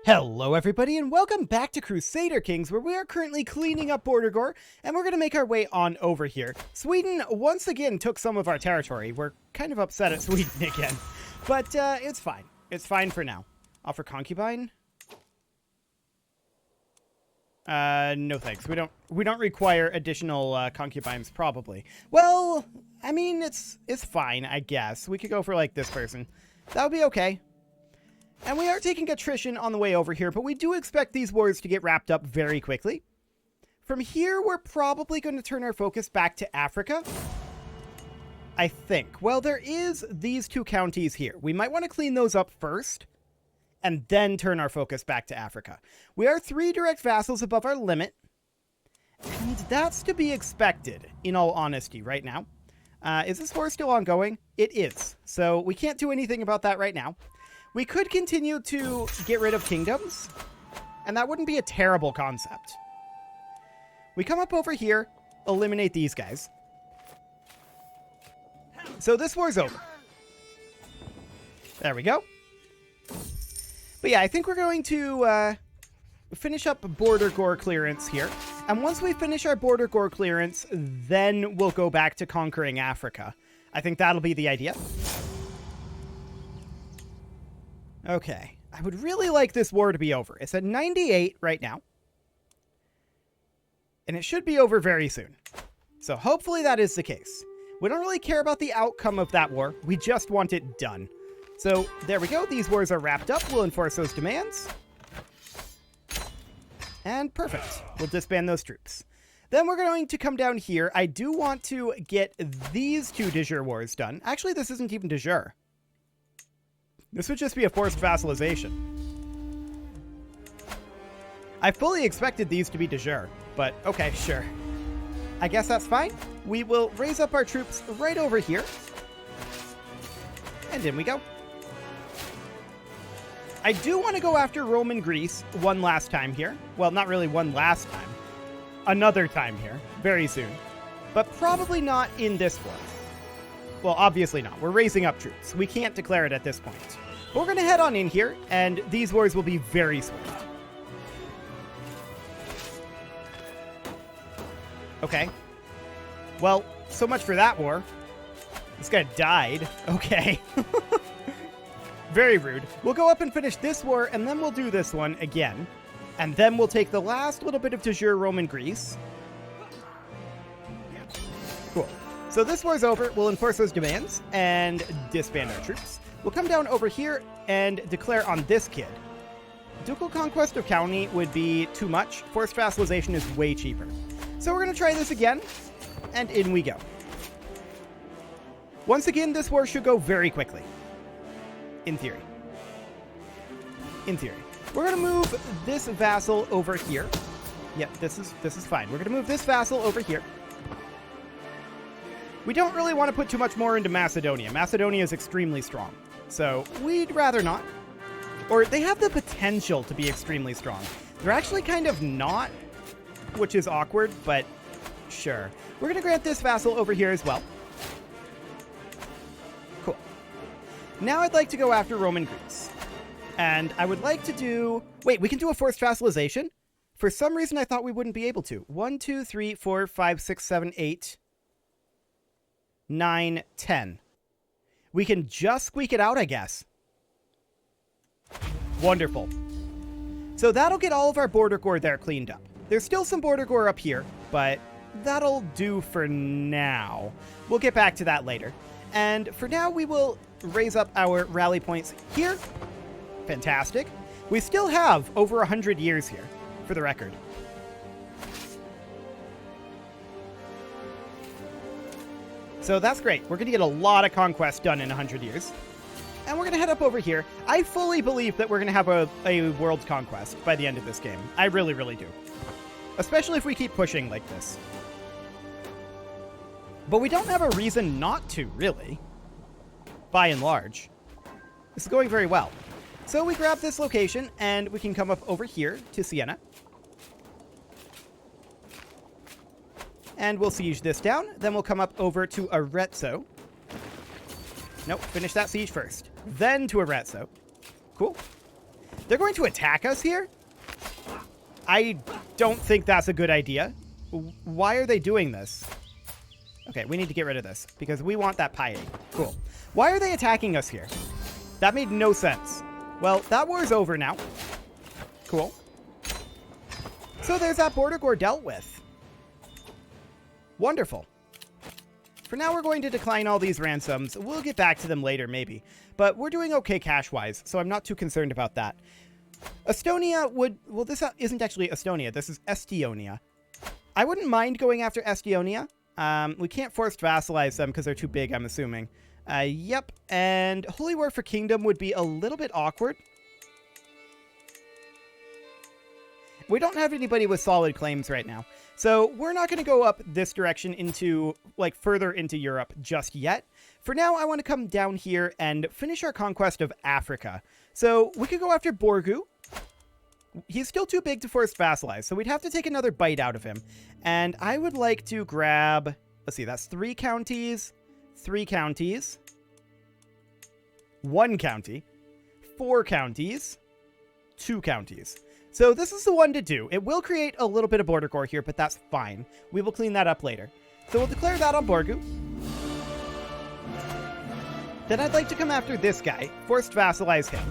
Hello everybody and welcome back to Crusader Kings, where we are currently cleaning up border gore and we're going to make our way on over here. Sweden once again took some of our territory. We're kind of upset at Sweden again, but it's fine. It's fine for now. Offer concubine? No thanks. We don't require additional concubines probably. Well, I mean it's fine, I guess. We could go for like this person. That would be okay. And we are taking attrition on the way over here, but we do expect these wars to get wrapped up very quickly. From here, we're probably going to turn our focus back to Africa, I think. Well, there is these two counties here. We might want to clean those up first, and then turn our focus back to Africa. We are 3 direct vassals above our limit, and that's to be expected, in all honesty, right now. Is this war still ongoing? It is, so we can't do anything about that right now. We could continue to get rid of kingdoms, and that wouldn't be a terrible concept. We come up over here, eliminate these guys. So this war's over. There we go. But yeah, I think we're going to finish up border gore clearance here. And once we finish our border gore clearance, then we'll go back to conquering Africa. I think that'll be the idea. Okay, I would really like this war to be over. It's at 98 right now. And it should be over very soon. So hopefully that is the case. We don't really care about the outcome of that war. We just want it done. So there we go. These wars are wrapped up. We'll enforce those demands. And perfect. We'll disband those troops. Then we're going to come down here. I do want to get these 2 de jure wars done. Actually, this isn't even de jure. This would just be a forced vassalization. I fully expected these to be de jure, but okay, sure. I guess that's fine. We will raise up our troops right over here. And in we go. I do want to go after Roman Greece one last time here. Well, not really one last time. Another time here, very soon. But probably not in this one. Well, obviously not. We're raising up troops. We can't declare it at this point. But we're going to head on in here, and these wars will be very swift. Okay. Well, so much for that war. This guy died. Okay. Very rude. We'll go up and finish this war, and then we'll do this one again. And then we'll take the last little bit of de jure Roman Greece. Cool. So this war's over. We'll enforce those demands and disband our troops. We'll come down over here and declare on this kid. Ducal conquest of county would be too much. Forced vassalization is way cheaper. So we're going to try this again, and in we go. Once again, this war should go very quickly. In theory. In theory. We're going to move this vassal over here. Yep, this is fine. We're going to move this vassal over here. We don't really want to put too much more into Macedonia. Macedonia is extremely strong. So we'd rather not. Or they have the potential to be extremely strong. They're actually kind of not, which is awkward, but sure. We're going to grant this vassal over here as well. Cool. Now I'd like to go after Roman Greece. And I would like to do... Wait, we can do a forced vassalization? For some reason, I thought we wouldn't be able to. 1, 2, 3, 4, 5, 6, 7, 8, 9, 10. We can just squeak it out, I guess. Wonderful. So that'll get all of our border gore there cleaned up. There's still some border gore up here, but that'll do for now. We'll get back to that later. And for now, we will raise up our rally points here. Fantastic. We still have over 100 years here, for the record. So that's great. We're going to get a lot of conquest done in 100 years. And we're going to head up over here. I fully believe that we're going to have a world conquest by the end of this game. I really, really do. Especially if we keep pushing like this. But we don't have a reason not to, really. By and large. This is going very well. So we grab this location, and we can come up over here to Siena. And we'll siege this down. Then we'll come up over to Arezzo. Nope, finish that siege first. Then to Arezzo. Cool. They're going to attack us here? I don't think that's a good idea. Why are they doing this? Okay, we need to get rid of this because we want that piety. Cool. Why are they attacking us here? That made no sense. Well, that war's over now. Cool. So there's that border gore dealt with. Wonderful. For now, we're going to decline all these ransoms. We'll get back to them later, maybe. But we're doing okay cash-wise, so I'm not too concerned about that. Estonia would... Well, this isn't actually Estonia. This is Estonia. I wouldn't mind going after Estonia. We can't forced vassalize them because they're too big, I'm assuming. Yep. And Holy War for Kingdom would be a little bit awkward. We don't have anybody with solid claims right now. So we're not going to go up this direction into, like, further into Europe just yet. For now, I want to come down here and finish our conquest of Africa. So we could go after Borgu. He's still too big to force vassalize, so we'd have to take another bite out of him. And I would like to grab, let's see, that's 3 counties, 1 county, 4 counties, 2 counties. So this is the one to do. It will create a little bit of border gore here, but that's fine. We will clean that up later. So we'll declare that on Borgu. Then I'd like to come after this guy, forced vassalize him.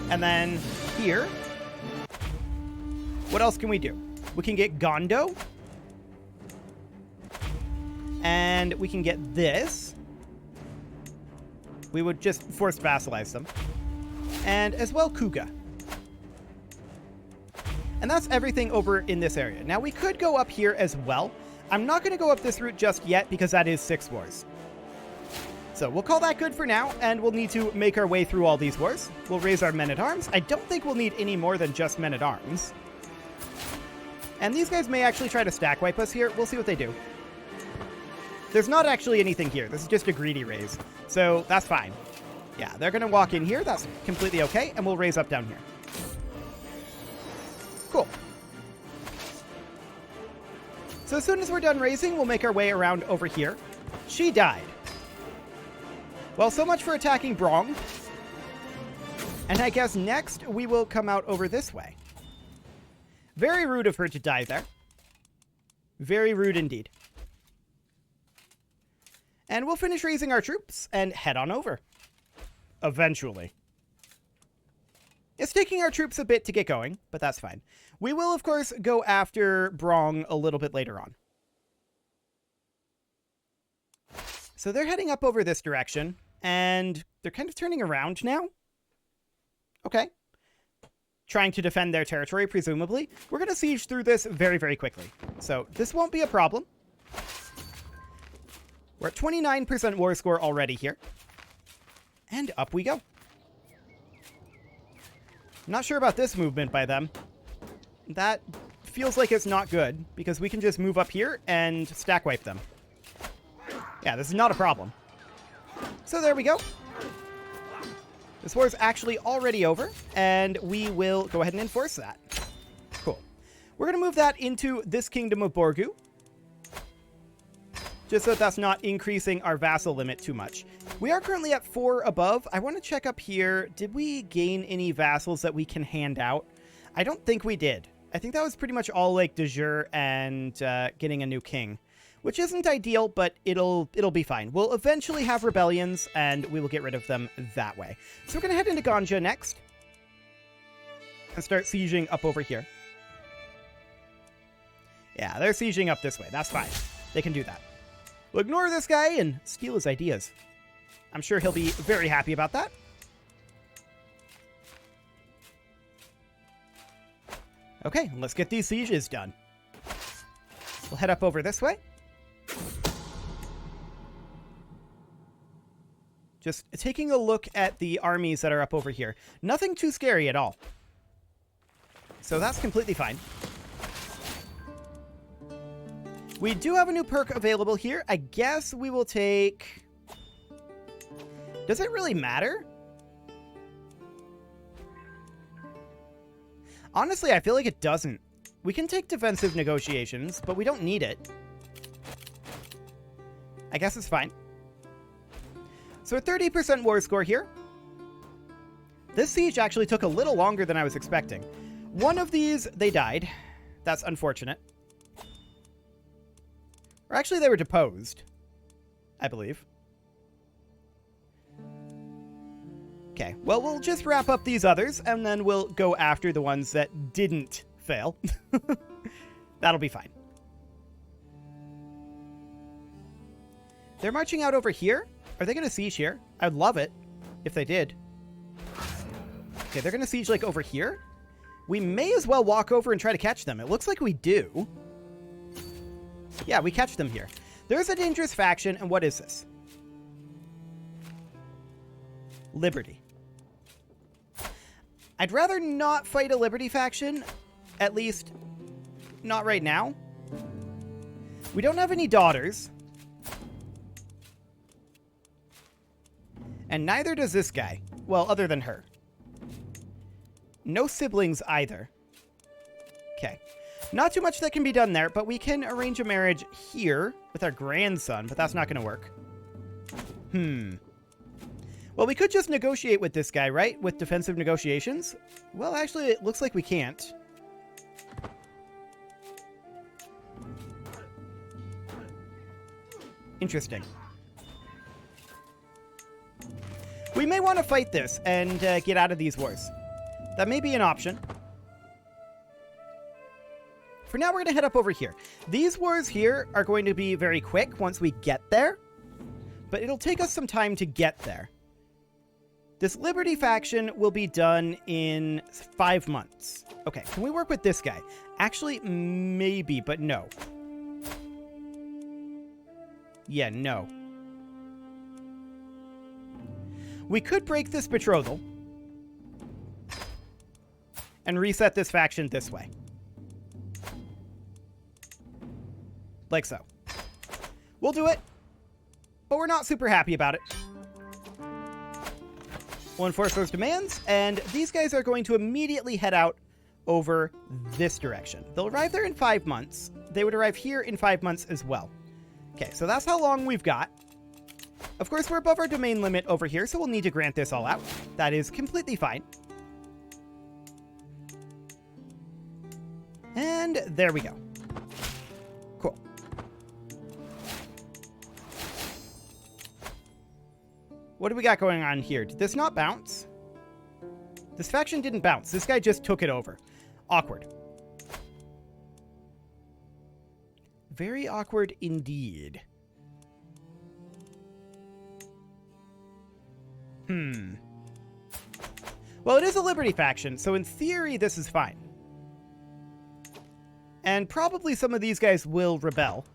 And then here, what else can we do? We can get Gondo. And we can get this. We would just force vassalize them. And as well, Kuga. And that's everything over in this area. Now, we could go up here as well. I'm not going to go up this route just yet because that is 6 wars. So we'll call that good for now, and we'll need to make our way through all these wars. We'll raise our men-at-arms. I don't think we'll need any more than just men-at-arms. And these guys may actually try to stack wipe us here. We'll see what they do. There's not actually anything here. This is just a greedy raise. So that's fine. Yeah, they're going to walk in here. That's completely okay, and we'll raise up down here. Cool. So as soon as we're done raising, we'll make our way around over here. She died. Well, so much for attacking Brong. And I guess next we will come out over this way. Very rude of her to die there. Very rude indeed. And we'll finish raising our troops and head on over. Eventually. It's taking our troops a bit to get going, but that's fine. We will, of course, go after Brong a little bit later on. So they're heading up over this direction, and they're kind of turning around now. Okay. Trying to defend their territory, presumably. We're going to siege through this very, very quickly. So this won't be a problem. We're at 29% war score already here. And up we go. I'm not sure about this movement by them. That feels like it's not good, because we can just move up here and stack wipe them. Yeah, this is not a problem. So there we go. This war is actually already over, and we will go ahead and enforce that. Cool. We're going to move that into this kingdom of Borgu, just so that's not increasing our vassal limit too much. We are currently at 4 above. I want to check up here. Did we gain any vassals that we can hand out? I don't think we did. I think that was pretty much all like de jure and getting a new king, which isn't ideal, but it'll be fine. We'll eventually have rebellions, and we will get rid of them that way. So we're going to head into Ganja next and start sieging up over here. Yeah, they're sieging up this way. That's fine. They can do that. We'll ignore this guy and steal his ideas. I'm sure he'll be very happy about that. Okay, let's get these sieges done. We'll head up over this way. Just taking a look at the armies that are up over here. Nothing too scary at all. So that's completely fine. We do have a new perk available here. I guess we will take... Does it really matter? Honestly, I feel like it doesn't. We can take defensive negotiations, but we don't need it. I guess it's fine. So a 30% war score here. This siege actually took a little longer than I was expecting. One of these, they died. That's unfortunate. Or actually, they were deposed, I believe. Okay, well, we'll just wrap up these others, and then we'll go after the ones that didn't fail. That'll be fine. They're marching out over here? Are they going to siege here? I'd love it if they did. Okay, they're going to siege, like, over here? We may as well walk over and try to catch them. It looks like we do. Yeah, we catch them here. There's a dangerous faction, and what is this? Liberty. I'd rather not fight a Liberty faction, at least not right now. We don't have any daughters. And neither does this guy. Well, other than her. No siblings either. Okay. Not too much that can be done there, but we can arrange a marriage here with our grandson, but that's not going to work. Well, we could just negotiate with this guy, right? With defensive negotiations? Well, actually, it looks like we can't. Interesting. We may want to fight this and get out of these wars. That may be an option. For now, we're going to head up over here. These wars here are going to be very quick once we get there, but it'll take us some time to get there. This Liberty faction will be done in 5 months. Okay, can we work with this guy? Actually, maybe, but no. Yeah, no. We could break this betrothal and reset this faction this way. Like so. We'll do it, but we're not super happy about it. We'll enforce those demands, and these guys are going to immediately head out over this direction. They'll arrive there in 5 months. They would arrive here in 5 months as well. Okay, so that's how long we've got. Of course, we're above our domain limit over here, so we'll need to grant this all out. That is completely fine. And there we go. Cool. What do we got going on here? Did this not bounce? This faction didn't bounce. This guy just took it over. Awkward. Very awkward indeed. Well, it is a Liberty faction, so in theory, this is fine. And probably some of these guys will rebel.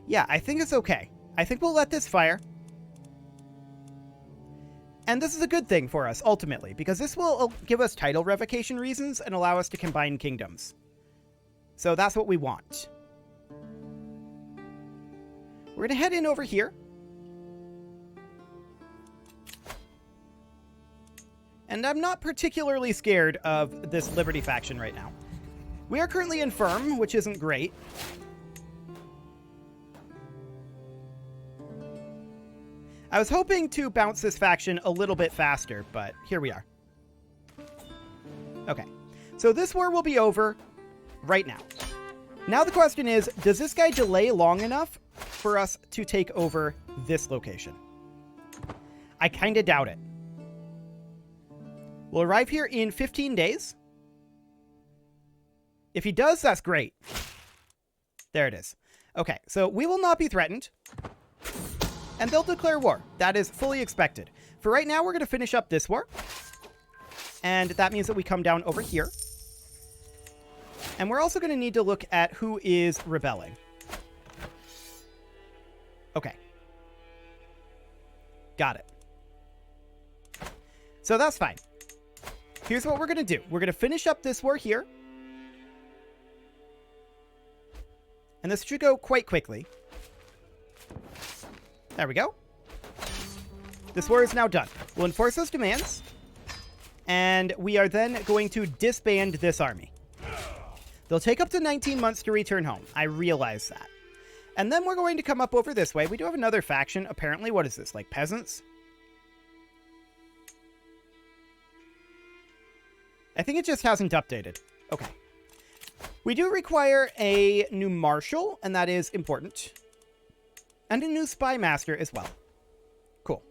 Yeah, I think it's okay. I think we'll let this fire. And this is a good thing for us, ultimately, because this will give us title revocation reasons and allow us to combine kingdoms. So that's what we want. We're going to head in over here. And I'm not particularly scared of this Liberty faction right now. We are currently infirm, which isn't great. I was hoping to bounce this faction a little bit faster, but here we are. Okay, so this war will be over right now. Now the question is, does this guy delay long enough for us to take over this location? I kind of doubt it. We'll arrive here in 15 days. If he does, that's great. There it is. Okay, so we will not be threatened. And they'll declare war. That is fully expected. For right now, we're going to finish up this war. And that means that we come down over here. And we're also going to need to look at who is rebelling. Okay. Got it. So that's fine. Here's what we're going to do. We're going to finish up this war here. And this should go quite quickly. There we go. This war is now done. We'll enforce those demands. And we are then going to disband this army. They'll take up to 19 months to return home. I realize that. And then we're going to come up over this way. We do have another faction, apparently. What is this, like peasants? I think it just hasn't updated. Okay. We do require a new marshal, and that is important. And a new spy master as well. Cool.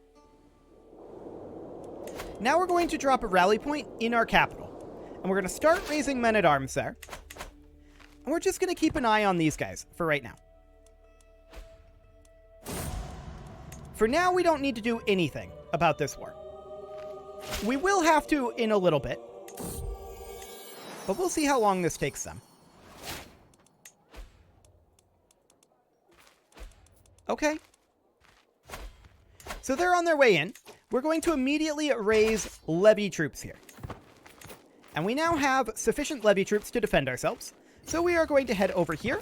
Now we're going to drop a rally point in our capital. And we're going to start raising men-at-arms there. And we're just going to keep an eye on these guys for right now. For now, we don't need to do anything about this war. We will have to in a little bit. But we'll see how long this takes them. Okay. So they're on their way in. We're going to immediately raise levy troops here. And we now have sufficient levy troops to defend ourselves. So we are going to head over here.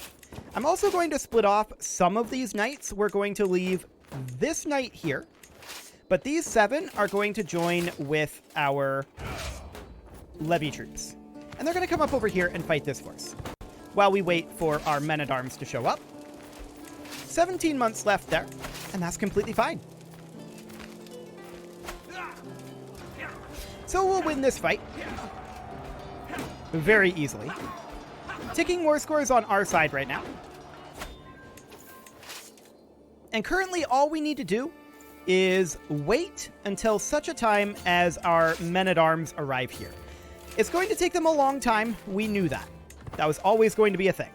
I'm also going to split off some of these knights. We're going to leave this knight here. But these 7 are going to join with our levy troops. And they're going to come up over here and fight this force. While we wait for our men-at-arms to show up. 17 months left there. And that's completely fine. So we'll win this fight. Very easily. Ticking war score is on our side right now. And currently all we need to do is wait until such a time as our men-at-arms arrive here. It's going to take them a long time. We knew that. That was always going to be a thing.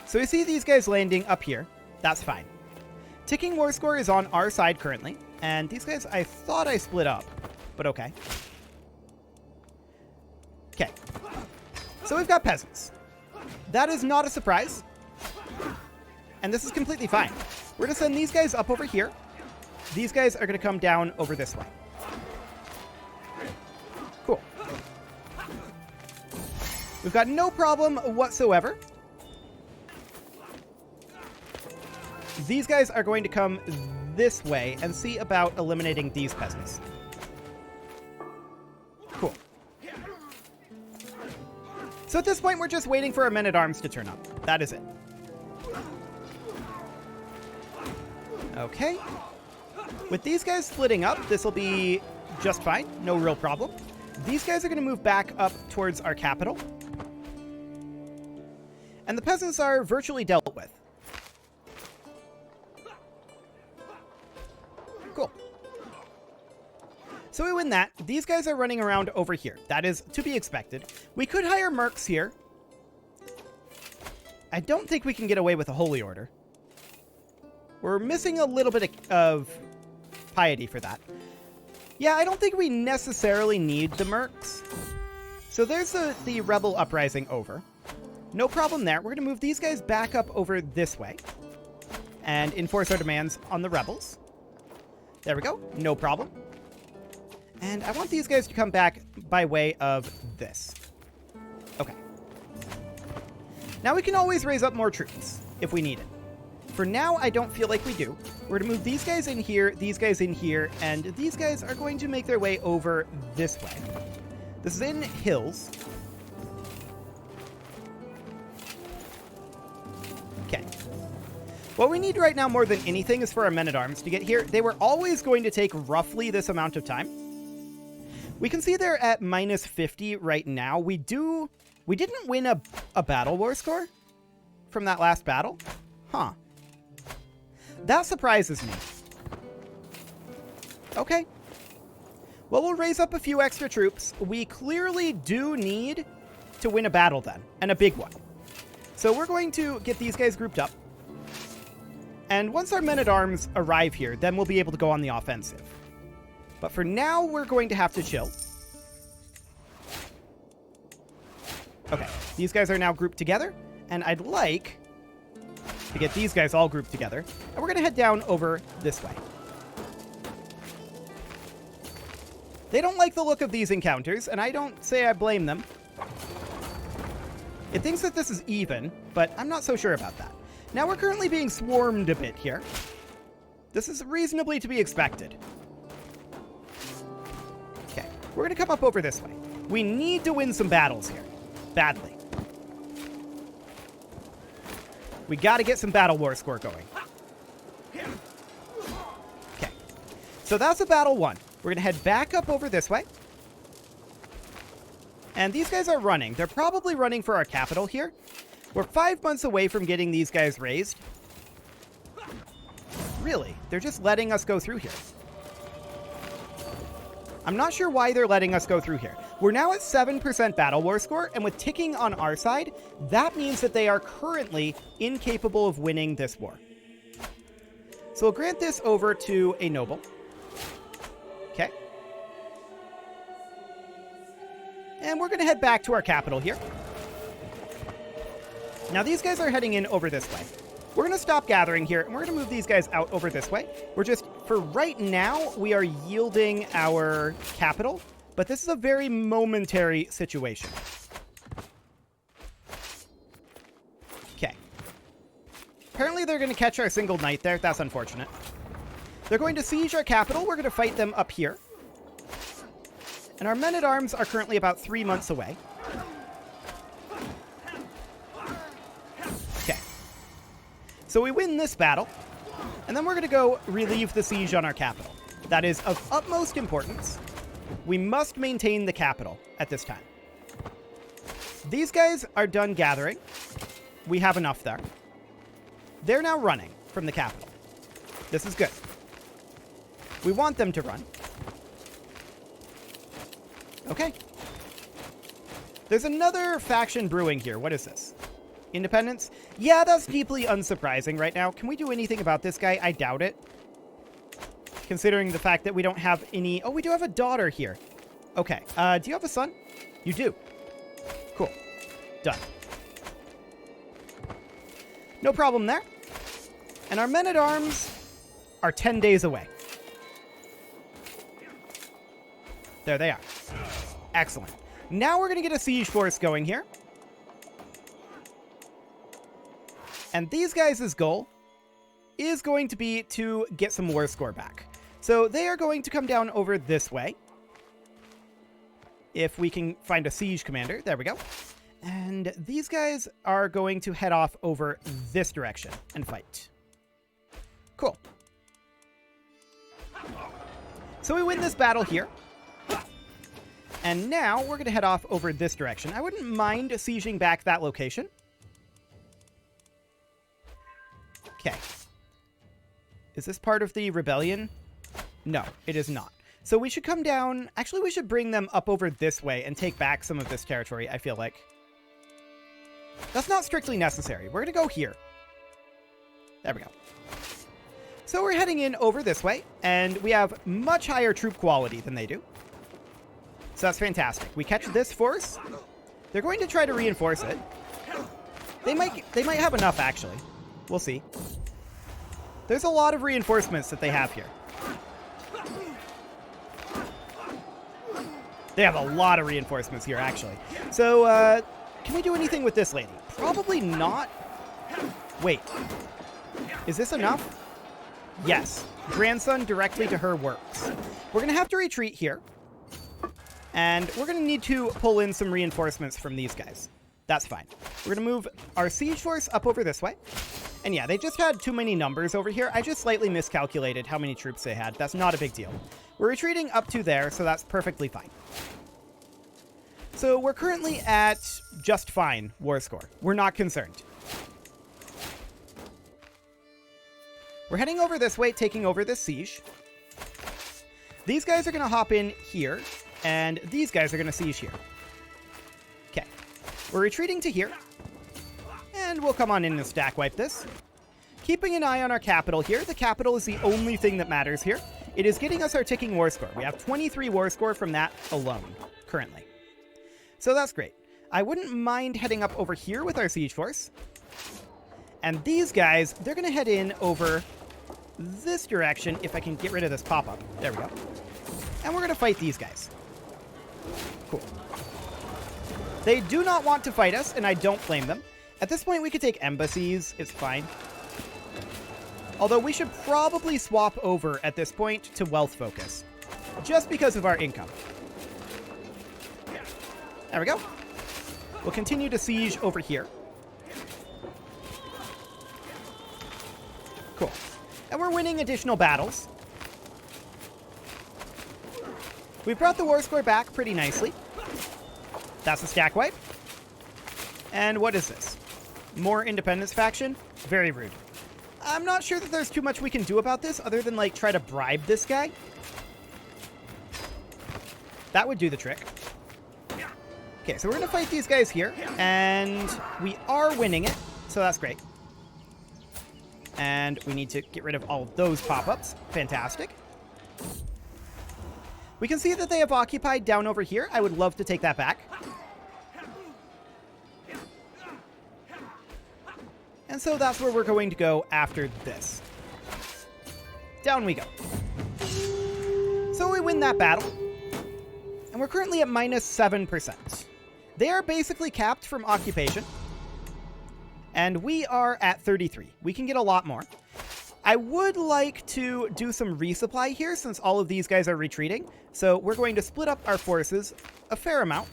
So we see these guys landing up here. That's fine. Ticking war score is on our side currently. And these guys, I thought I split up. But okay. Okay. So we've got peasants. That is not a surprise. And this is completely fine. We're going to send these guys up over here. These guys are going to come down over this way. Cool. We've got no problem whatsoever. These guys are going to come this way and see about eliminating these peasants. Cool. So at this point, we're just waiting for our men-at-arms to turn up. That is it. Okay. With these guys splitting up, this will be just fine. No real problem. These guys are going to move back up towards our capital. And the peasants are virtually dealt with. Cool. So we win that. These guys are running around over here. That is to be expected. We could hire mercs here. I don't think we can get away with a holy order. We're missing a little bit of piety for that. Yeah, I don't think we necessarily need the mercs. So there's the rebel uprising over. No problem there. We're going to move these guys back up over this way. And enforce our demands on the rebels. There we go. No problem. And I want these guys to come back by way of this. Okay. Now we can always raise up more troops if we need it. For now, I don't feel like we do. We're going to move these guys in here, and these guys are going to make their way over this way. This is in hills. Okay. What we need right now more than anything is for our men-at-arms to get here. They were always going to take roughly this amount of time. We can see they're at minus 50 right now. We didn't win a battle war score from that last battle. Huh. That surprises me. Okay. Well, we'll raise up a few extra troops. We clearly do need to win a battle then, and a big one. So we're going to get these guys grouped up. And once our men-at-arms arrive here, then we'll be able to go on the offensive. But for now, we're going to have to chill. Okay, these guys are now grouped together, and I'd like to get these guys all grouped together. And we're going to head down over this way. They don't like the look of these encounters, and I don't say I blame them. It thinks that this is even, but I'm not so sure about that. Now we're currently being swarmed a bit here. This is reasonably to be expected. Okay, we're going to come up over this way. We need to win some battles here. Badly. We got to get some battle war score going. Okay. So that's a battle 1. We're going to head back up over this way. And these guys are running. They're probably running for our capital here. We're 5 months away from getting these guys raised. Really? They're just letting us go through here. I'm not sure why they're letting us go through here. We're now at 7% battle war score, and with ticking on our side, that means that they are currently incapable of winning this war. So we'll grant this over to a noble. Okay. And we're going to head back to our capital here. Now these guys are heading in over this way. We're going to stop gathering here, and we're going to move these guys out over this way. We're just, for right now, we are yielding our capital, but this is a very momentary situation. Okay. Apparently they're going to catch our single knight there. That's unfortunate. They're going to siege our capital. We're going to fight them up here. And our men-at-arms are currently about 3 months away. So we win this battle, and then we're going to go relieve the siege on our capital. That is of utmost importance. We must maintain the capital at this time. These guys are done gathering. We have enough there. They're now running from the capital. This is good. We want them to run. Okay. There's another faction brewing here. What is this? Independence? Yeah, that's deeply unsurprising right now. Can we do anything about this guy? I doubt it. Considering the fact that we don't have any... Oh, we do have a daughter here. Okay. Do you have a son? You do. Cool. Done. No problem there. And our men-at-arms are 10 days away. There they are. Excellent. Now we're going to get a siege force going here. And these guys' goal is going to be to get some war score back. So they are going to come down over this way. If we can find a siege commander. There we go. And these guys are going to head off over this direction and fight. Cool. So we win this battle here. And now we're going to head off over this direction. I wouldn't mind sieging back that location. Okay. Is this part of the rebellion? No, it is not. So we should come down... Actually, we should bring them up over this way and take back some of this territory, I feel like. That's not strictly necessary. We're going to go here. There we go. So we're heading in over this way, and we have much higher troop quality than they do. So that's fantastic. We catch this force. They're going to try to reinforce it. They might have enough, actually. We'll see. There's a lot of reinforcements that they have here. They have a lot of reinforcements here, actually. So, can we do anything with this lady? Probably not. Wait. Is this enough? Yes. Grandson directly to her works. We're going to have to retreat here. And we're going to need to pull in some reinforcements from these guys. That's fine. We're going to move our siege force up over this way. And yeah, they just had too many numbers over here. I just slightly miscalculated how many troops they had. That's not a big deal. We're retreating up to there, so that's perfectly fine. So we're currently at just fine war score. We're not concerned. We're heading over this way, taking over this siege. These guys are going to hop in here, and these guys are going to siege here. Okay. We're retreating to here. And we'll come on in and stack wipe this. Keeping an eye on our capital here. The capital is the only thing that matters here. It is getting us our ticking war score. We have 23 war score from that alone, currently. So that's great. I wouldn't mind heading up over here with our siege force. And these guys, they're going to head in over this direction if I can get rid of this pop-up. There we go. And we're going to fight these guys. Cool. They do not want to fight us, and I don't blame them. At this point, we could take embassies. It's fine. Although we should probably swap over at this point to wealth focus, just because of our income. There we go. We'll continue to siege over here. And we're winning additional battles. We've brought the war score back pretty nicely. That's a stack wipe. And what is this? More independence faction? Very rude. I'm not sure that there's too much we can do about this other than, like, try to bribe this guy. That would do the trick. Okay, so we're going to fight these guys here, and we are winning it, so that's great. And we need to get rid of all of those pop-ups. Fantastic. We can see that they have occupied down over here. I would love to take that back. And so that's where we're going to go after this. Down we go. So we win that battle. And we're currently at -7%. They are basically capped from occupation. And we are at 33. We can get a lot more. I would like to do some resupply here since all of these guys are retreating. So we're going to split up our forces a fair amount.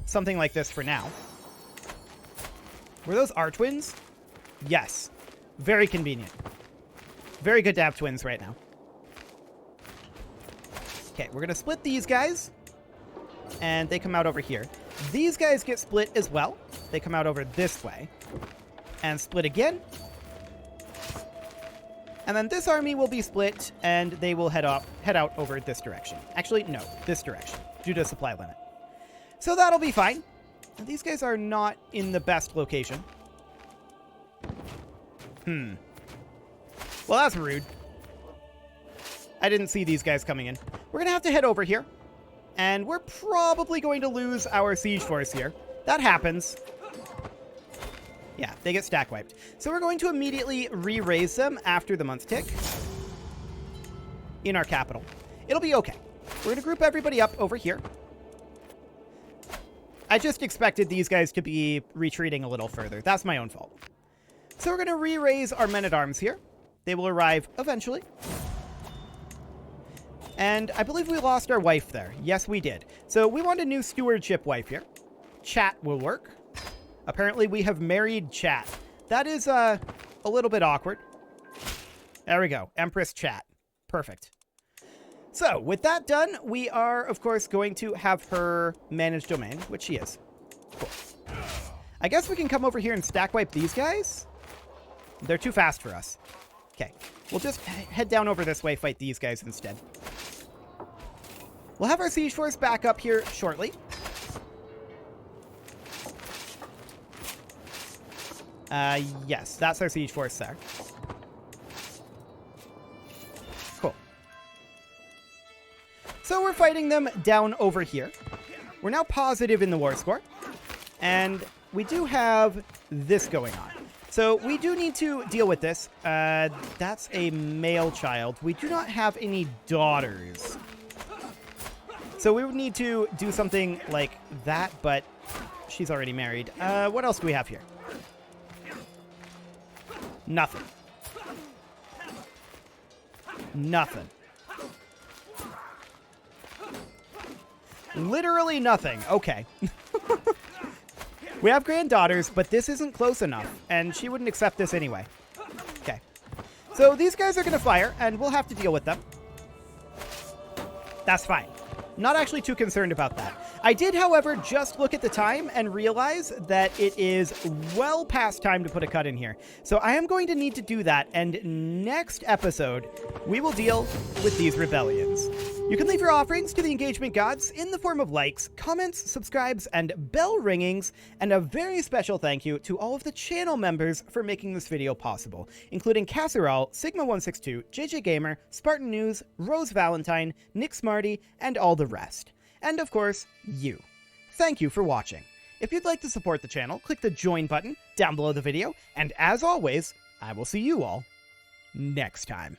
Something like this for now. Were those our twins? Yes. Very convenient. Very good to have twins right now. Okay, we're going to split these guys. And they come out over here. These guys get split as well. They come out over this way. And split again. And then this army will be split, and they will head out over this direction. Actually, no, this direction, due to supply limit. So that'll be fine. And these guys are not in the best location. Well, that's rude. I didn't see these guys coming in. We're going to have to head over here. And we're probably going to lose our siege force here. That happens. Yeah, they get stack wiped. So we're going to immediately re-raise them after the month tick in our capital. It'll be okay. We're going to group everybody up over here. I just expected these guys to be retreating a little further. That's my own fault. So we're going to re-raise our men-at-arms here. They will arrive eventually. And I believe we lost our wife there. Yes, we did. So we want a new stewardship wife here. Chat will work. Apparently, we have married Chat. That is a little bit awkward. There we go. Empress Chat. Perfect. So, with that done, we are, of course, going to have her manage domain, which she is. Cool. I guess we can come over here and stack wipe these guys. They're too fast for us. Okay. We'll just head down over this way, fight these guys instead. We'll have our siege force back up here shortly. Yes, that's our siege force there. Cool. So we're fighting them down over here. We're now positive in the war score. And we do have this going on. So we do need to deal with this. That's a male child. We do not have any daughters. So we would need to do something like that, but she's already married. What else do we have here? Nothing. Nothing. Literally nothing. Okay. We have granddaughters, but this isn't close enough, and she wouldn't accept this anyway. Okay. So these guys are going to fire, and we'll have to deal with them. That's fine. Not actually too concerned about that. I did, however, just look at the time and realize that it is well past time to put a cut in here. So I am going to need to do that, and next episode, we will deal with these rebellions. You can leave your offerings to the engagement gods in the form of likes, comments, subscribes, and bell ringings, and a very special thank you to all of the channel members for making this video possible, including Casserole, Sigma162, JJ Gamer, Spartan News, Rose Valentine, Nick Smarty, and all the rest. And of course, you. Thank you for watching. If you'd like to support the channel, click the join button down below the video, and as always, I will see you all next time.